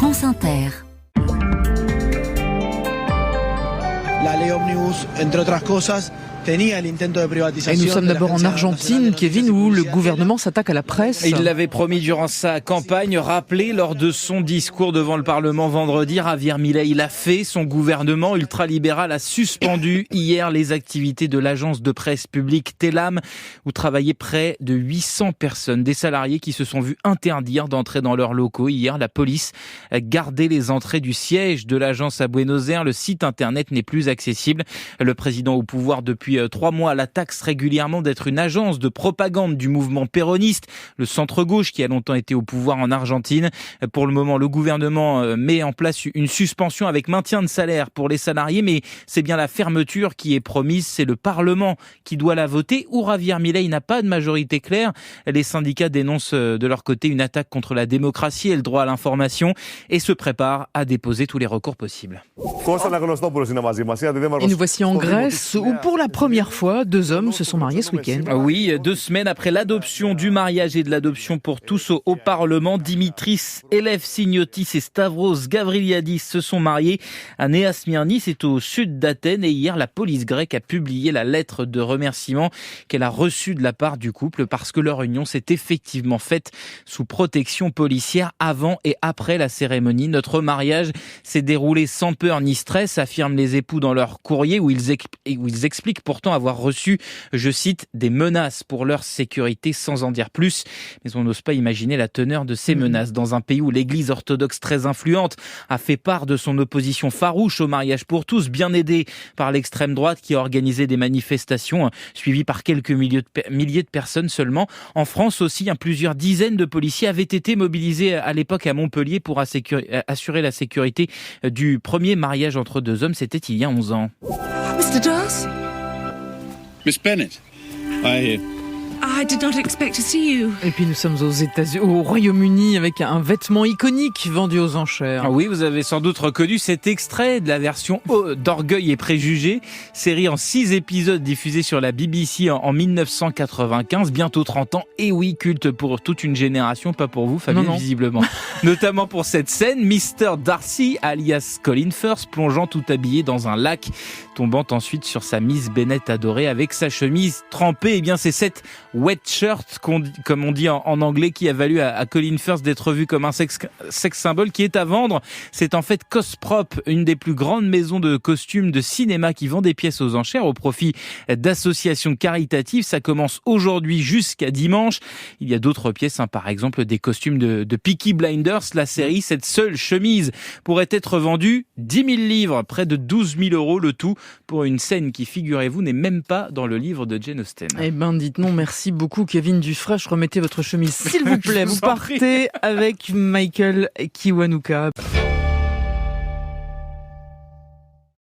France Inter. La ley Omnibus, entre otras cosas, tenía el intento de privatización. Et nous sommes d'abord en Argentine, Kevin, où le gouvernement s'attaque à la presse. Il l'avait promis durant sa campagne, rappelé lors de son discours devant le Parlement vendredi. Javier Milei l'a fait. Son gouvernement ultralibéral a suspendu hier les activités de l'agence de presse publique Telam, où travaillaient près de 800 personnes. Des salariés qui se sont vus interdire d'entrer dans leurs locaux. Hier, la police a gardé les entrées du siège de l'agence à Buenos Aires. Le site internet n'est plus accessible. Le président au pouvoir depuis 3 mois la taxe régulièrement d'être une agence de propagande du mouvement péroniste, le centre-gauche qui a longtemps été au pouvoir en Argentine. Pour le moment, le gouvernement met en place une suspension avec maintien de salaire pour les salariés, mais c'est bien la fermeture qui est promise. C'est le Parlement qui doit la voter, où Javier Milei n'a pas de majorité claire. Les syndicats dénoncent de leur côté une attaque contre la démocratie et le droit à l'information et se préparent à déposer tous les recours possibles. Et nous voici en Grèce, où pour la première fois, 2 hommes se sont mariés ce week-end. Oui, 2 semaines après l'adoption du mariage et de l'adoption pour tous au Parlement, Dimitris Elefsignotis et Stavros Gavriliadis se sont mariés à Nea Smyrni, c'est au sud d'Athènes. Et hier, la police grecque a publié la lettre de remerciement qu'elle a reçue de la part du couple parce que leur union s'est effectivement faite sous protection policière avant et après la cérémonie. Notre mariage s'est déroulé sans peur ni stress, affirment les époux dans leur courrier où ils expliquent pourtant avoir reçu, je cite, des menaces pour leur sécurité sans en dire plus. Mais on n'ose pas imaginer la teneur de ces menaces dans un pays où l'église orthodoxe très influente a fait part de son opposition farouche au mariage pour tous, bien aidée par l'extrême droite qui a organisé des manifestations suivies par quelques milliers de personnes seulement. En France aussi, plusieurs dizaines de policiers avaient été mobilisés à l'époque à Montpellier pour assurer la sécurité du premier mariage entre 2 hommes. C'était il y a 11 ans. Mr. Doss? Miss Bennett, I did not expect to see you. Et puis nous sommes au Royaume-Uni avec un vêtement iconique vendu aux enchères. Oui, vous avez sans doute reconnu cet extrait de la version d'Orgueil et Préjugés, série en 6 épisodes diffusée sur la BBC en 1995, bientôt 30 ans. Et oui, culte pour toute une génération, pas pour vous, Fabien, visiblement. Notamment pour cette scène, Mr. Darcy, alias Colin Firth, plongeant tout habillé dans un lac, tombant ensuite sur sa Miss Bennett adorée avec sa chemise trempée. Eh bien, c'est cette wet shirt, comme on dit en anglais, qui a valu à Colin Firth d'être vu comme un sex symbole qui est à vendre. C'est en fait Cosprop, une des plus grandes maisons de costumes de cinéma qui vend des pièces aux enchères au profit d'associations caritatives. Ça commence aujourd'hui jusqu'à dimanche. Il y a d'autres pièces, par exemple des costumes de Peaky Blinders, la série. Cette seule chemise pourrait être vendue 10 000 livres, près de 12 000 euros le tout, pour une scène qui, figurez-vous, n'est même pas dans le livre de Jane Austen. Eh ben, dites non, merci beaucoup, Kevin Dufresne. Remettez votre chemise, s'il vous plaît. Vous partez avec Michael Kiwanuka.